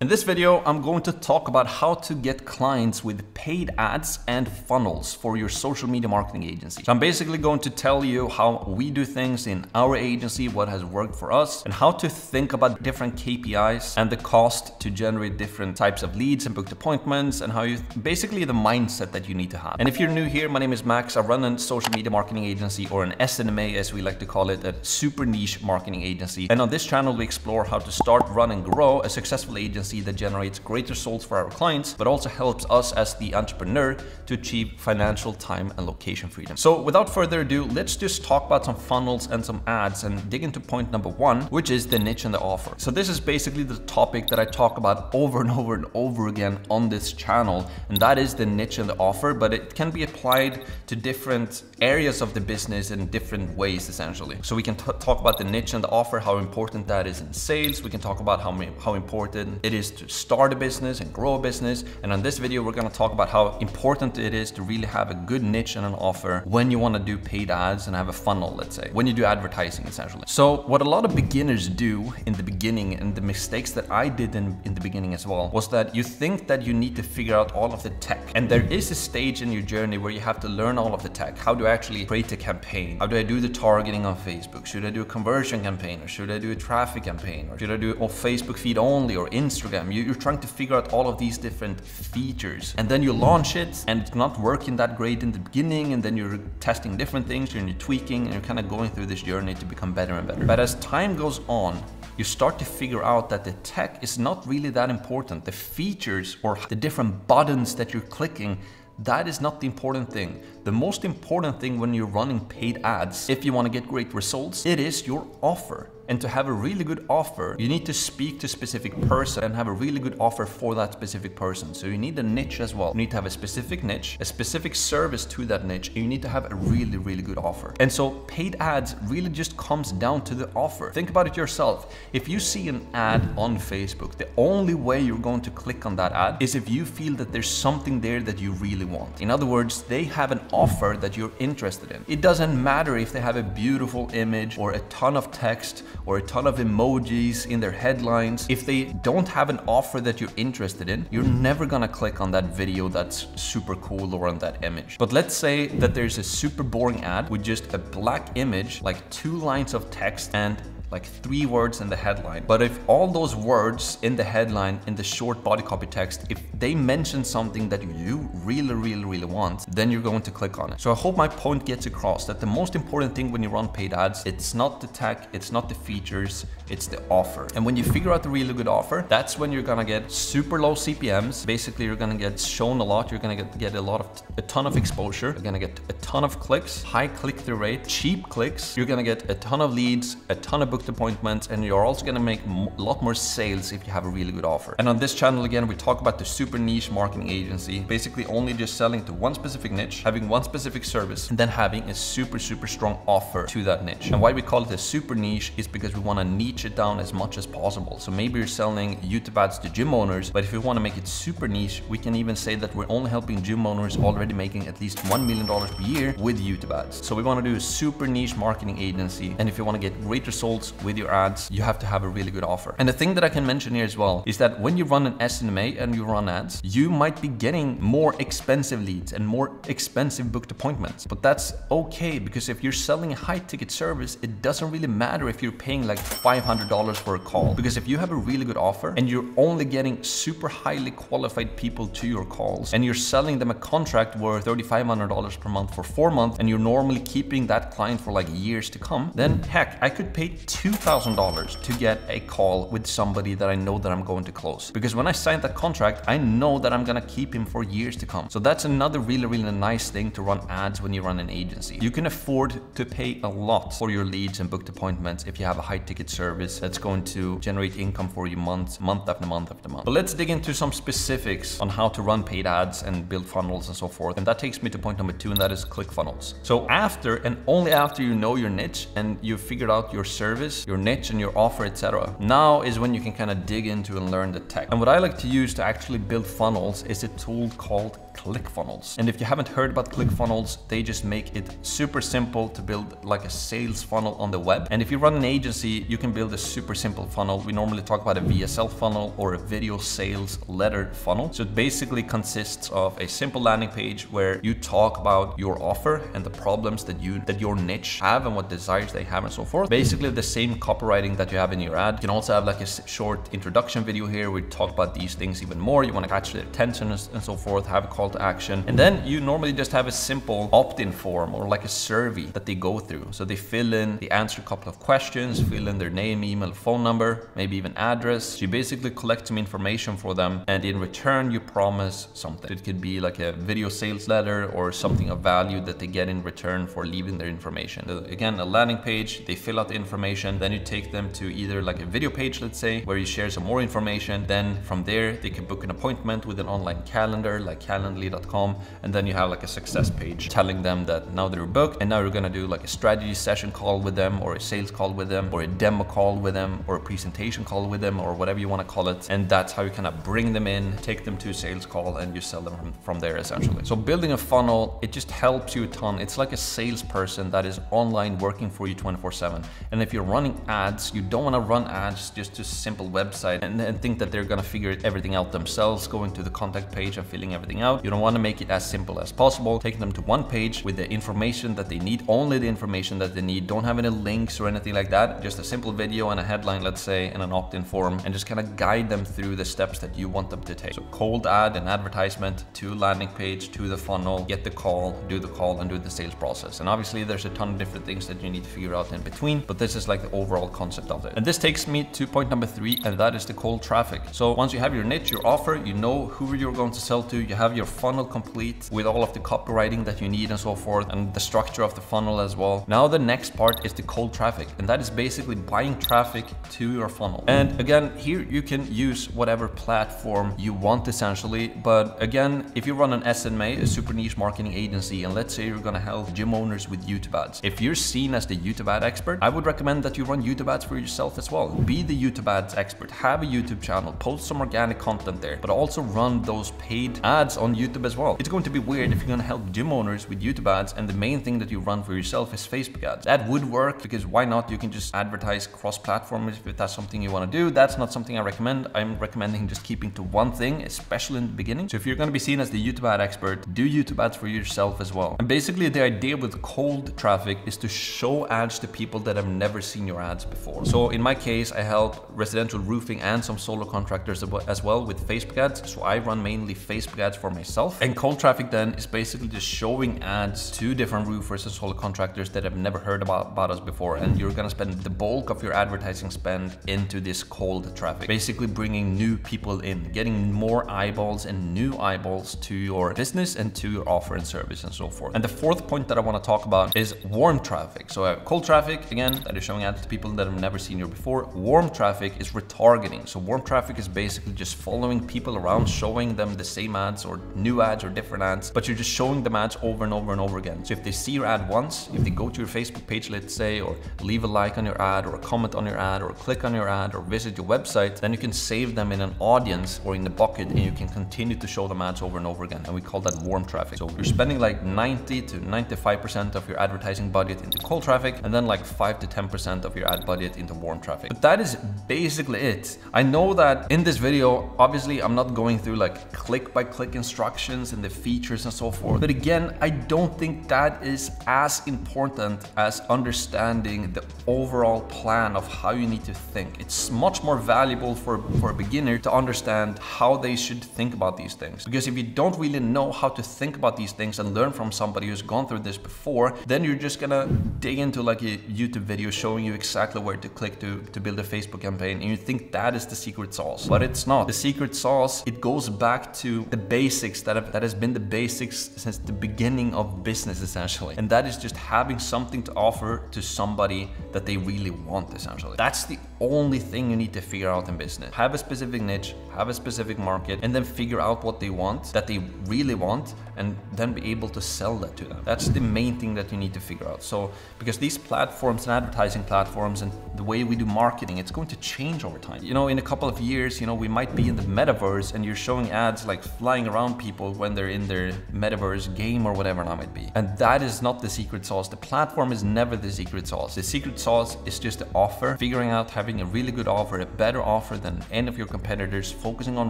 In this video, I'm going to talk about how to get clients with paid ads and funnels for your social media marketing agency. So I'm basically going to tell you how we do things in our agency, what has worked for us, and how to think about different KPIs and the cost to generate different types of leads and booked appointments, and how you basically the mindset that you need to have. And if you're new here, my name is Max. I run a social media marketing agency, or an SNMA as we like to call it, a super niche marketing agency. And on this channel, we explore how to start, run, and grow a successful agency that generates great results for our clients, but also helps us as the entrepreneur to achieve financial, time, and location freedom. So without further ado, let's just talk about some funnels and some ads and dig into point number one, which is the niche and the offer. So this is basically the topic that I talk about over and over and over again on this channel, and that is the niche and the offer, but it can be applied to different areas of the business in different ways, essentially. So we can talk about the niche and the offer, how important that is in sales. We can talk about how important it is to start a business and grow a business. And on this video, we're going to talk about how important it is to really have a good niche and an offer when you want to do paid ads and have a funnel, let's say, when you do advertising, essentially. So what a lot of beginners do in the beginning, and the mistakes that I did in the beginning as well, was that you think that you need to figure out all of the tech. And there is a stage in your journey where you have to learn all of the tech. How do I actually create a campaign? How do I do the targeting on Facebook? Should I do a conversion campaign, or should I do a traffic campaign, or should I do a Facebook feed only, or Instagram? You're trying to figure out all of these different features, and then you launch it and it's not working that great in the beginning, and then you're testing different things and you're tweaking, and you're kind of going through this journey to become better and better. But as time goes on, you start to figure out that the tech is not really that important. The features or the different buttons that you're clicking, that is not the important thing. The most important thing when you're running paid ads, if you want to get great results, it is your offer. And to have a really good offer, you need to speak to a specific person and have a really good offer for that specific person. So you need a niche as well. You need to have a specific niche, a specific service to that niche, and you need to have a really, really good offer. And so paid ads really just comes down to the offer. Think about it yourself. If you see an ad on Facebook, the only way you're going to click on that ad is if you feel that there's something there that you really want. In other words, they have an offer that you're interested in. It doesn't matter if they have a beautiful image or a ton of text or a ton of emojis in their headlines. If they don't have an offer that you're interested in, you're never gonna click on that video that's super cool or on that image. But let's say that there's a super boring ad with just a black image, like 2 lines of text and like 3 words in the headline. But if all those words in the headline, in the short body copy text, if they mention something that you really want, then you're going to click on it. So I hope my point gets across that the most important thing when you run paid ads, it's not the tech, it's not the features, it's the offer. And when you figure out the really good offer, that's when you're gonna get super low CPMs. Basically, you're gonna get shown a lot. You're gonna get a ton of exposure. You're gonna get a ton of clicks, high click-through rate, cheap clicks. You're gonna get a ton of leads, a ton of booked appointments, and you're also gonna make a lot more sales if you have a really good offer. And on this channel, again, we talk about the super niche marketing agency, basically only just selling to one specific niche, having one specific service, and then having a super strong offer to that niche. And why we call it a super niche is because we wanna niche it down as much as possible. So maybe you're selling YouTube ads to gym owners, but if you wanna make it super niche, we can even say that we're only helping gym owners already making at least $1 million per year with YouTube ads. So we wanna do a super niche marketing agency, and if you wanna get great results with your ads, you have to have a really good offer. And the thing that I can mention here as well is that when you run an SNMA and you run ads, you might be getting more expensive leads and more expensive booked appointments. But that's okay, because if you're selling a high ticket service, it doesn't really matter if you're paying like $500 for a call, because if you have a really good offer and you're only getting super highly qualified people to your calls, and you're selling them a contract worth $3,500 per month for 4 months, and you're normally keeping that client for like years to come, then heck, I could pay $2,000 to get a call with somebody that I know that I'm going to close. Because when I signed that contract, I know that I'm gonna keep him for years to come. So that's another really nice thing to run ads when you run an agency. You can afford to pay a lot for your leads and booked appointments if you have a high ticket service that's going to generate income for you month after month after month. But let's dig into some specifics on how to run paid ads and build funnels and so forth. And that takes me to point number 2, and that is ClickFunnels. So after, and only after you know your niche and you've figured out your service, your niche and your offer, etc., now is when you can kind of dig into and learn the tech. And what I like to use to actually build funnels is a tool called ClickFunnels. And if you haven't heard about ClickFunnels, they just make it super simple to build like a sales funnel on the web. And if you run an agency, you can build a super simple funnel. We normally talk about a VSL funnel or a video sales letter funnel. So it basically consists of a simple landing page where you talk about your offer and the problems that your niche have and what desires they have and so forth. Basically the same copywriting that you have in your ad. You can also have like a short introduction video here where we talk about these things even more. You want to catch their attention and so forth, have a call to action. And then you normally just have a simple opt-in form or like a survey that they go through. So they fill in, they answer a couple of questions, fill in their name, email, phone number, maybe even address. So you basically collect some information for them, and in return you promise something. It could be like a video sales letter or something of value that they get in return for leaving their information. So again, a landing page, they fill out the information, then you take them to either like a video page, let's say, where you share some more information. Then from there, they can book an appointment with an online calendar like calendly.com, and then you have like a success page telling them that now they're booked, and now you're gonna do like a strategy session call with them, or a sales call with them, or a demo call with them, or a presentation call with them, or whatever you want to call it. And that's how you kind of bring them in, take them to a sales call, and you sell them from there essentially. So building a funnel, it just helps you a ton. It's like a salesperson that is online working for you 24/7. And if you're running ads, you don't want to run ads just to a simple website and think that they're gonna figure everything out themselves, going to the contact page and filling everything out. You don't want to make it as simple as possible. Take them to one page with the information that they need, only the information that they need. Don't have any links or anything like that. Just a simple video and a headline, let's say, and an opt-in form, and just kind of guide them through the steps that you want them to take. So cold ad and advertisement to landing page to the funnel, get the call, do the call, and do the sales process. And obviously there's a ton of different things that you need to figure out in between, but this is like the overall concept of it. And this takes me to point number 3, and that is the cold traffic. So once you have your niche, your offer, you know who you're going to sell to, you have your funnel complete with all of the copywriting that you need and so forth, and the structure of the funnel as well. Now the next part is the cold traffic, and that is basically buying traffic to your funnel. And again, here you can use whatever platform you want essentially, but again, if you run an SMA, a super niche marketing agency, and let's say you're gonna help gym owners with YouTube ads, if you're seen as the YouTube ad expert, I would recommend that you run YouTube ads for yourself as well. Be the YouTube ads expert, have a YouTube channel, post some organic content there, but also run those paid ads on YouTube as well. It's going to be weird if you're gonna help gym owners with YouTube ads and the main thing that you run for yourself is Facebook ads. That would work, because why not? You can just advertise cross-platform if that's something you want to do. That's not something I recommend. I'm recommending just keeping to one thing, especially in the beginning. So if you're going to be seen as the YouTube ad expert, do YouTube ads for yourself as well. And basically the idea with cold traffic is to show ads to people that have never seen your ads before. So in my case, I help residential roofing and some solo contractors as well with Facebook ads. So I run mainly Facebook ads for myself. And cold traffic then is basically just showing ads to different roofers and solo contractors that have never heard about us before. And you're going to spend the bulk of your advertising spend into this cold traffic, basically bringing new people in, getting more eyeballs and new eyeballs to your business and to your offer and service and so forth. And the fourth point that I want to talk about is warm traffic. So cold traffic, again, that is showing ads to people that have never seen you before. Warm traffic is retargeting. So warm traffic is basically just following people around, showing them the same ads or new ads or different ads, but you're just showing them ads over and over and over again. So if they see your ad once, if they go to your Facebook page, let's say, or leave a like on your ad or a comment on your ad or click on your ad or visit your website, then you can save them in an audience or in the bucket, and you can continue to show them ads over and over again. And we call that warm traffic. So you're spending like 90 to 95% of your advertising budget into cold traffic, and then like 5 to 10% of your ad budget into warm traffic. But that is basically it. I know that in this video, obviously I'm not going through like click by click instructions and the features and so forth. But again, I don't think that is as important as understanding the overall plan of how you need to think. It's much more valuable for a beginner to understand how they should think about these things. Because if you don't really know how to think about these things and learn from somebody who's gone through this before, then you're just gonna dig into like a YouTube video showing you exactly where to click to build a Facebook campaign, and you think that is the secret sauce. But it's not. The secret sauce, it goes back to the basics that has been the basics since the beginning of business essentially. And that is just having something to offer to somebody that they really want essentially. That's the only thing you need to figure out in business. Have a specific niche, have a specific market, and then figure out what they want, that they really want, and then be able to sell that to them. That's the main thing that you need to figure out. So, because these platforms and advertising platforms and the way we do marketing, it's going to change over time. You know, in a couple of years, you know, we might be in the metaverse and you're showing ads like flying around people when they're in their metaverse game or whatever that might be. And that is not the secret sauce. The platform is never the secret sauce. The secret sauce is just the offer, figuring out having a really good offer, a better offer than any of your competitors, focusing on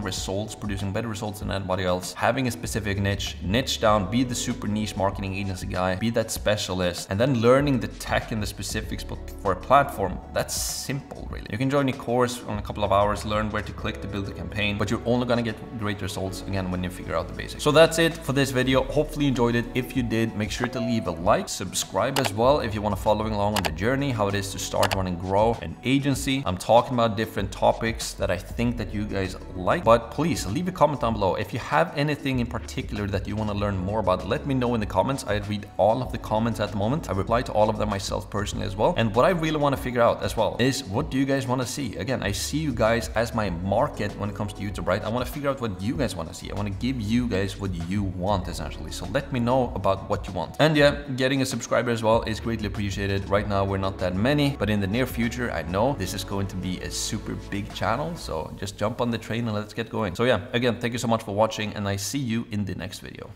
results, producing better results than anybody else, having a specific niche down, be the super niche marketing agency guy, be that specialist, and then learning the tech and the specifics for a platform. That's simple, really. You can join a course on a couple of hours, learn where to click to build a campaign, but you're only gonna get great results again when you figure out the basics. So that's it for this video. Hopefully you enjoyed it. If you did, make sure to leave a like, subscribe as well if you want to follow along on the journey, how it is to start, run, and grow an agency. I'm talking about different topics that I think that you guys like, but please leave a comment down below. If you have anything in particular that you want to learn more about, let me know in the comments. I read all of the comments at the moment. I reply to all of them myself personally as well. And what I really want to figure out as well is, what do you guys want to see? Again, I see you guys as my market when it comes to YouTube, right? I want to figure out what you guys want to see. I want to give you guys what you want, essentially. So let me know about what you want. And yeah, getting a subscriber as well is greatly appreciated. Right now we're not that many, but in the near future, I know this is going to be a super big channel. So just jump on the train and let's get going. So yeah, again, thank you so much for watching, and I see you in the next video.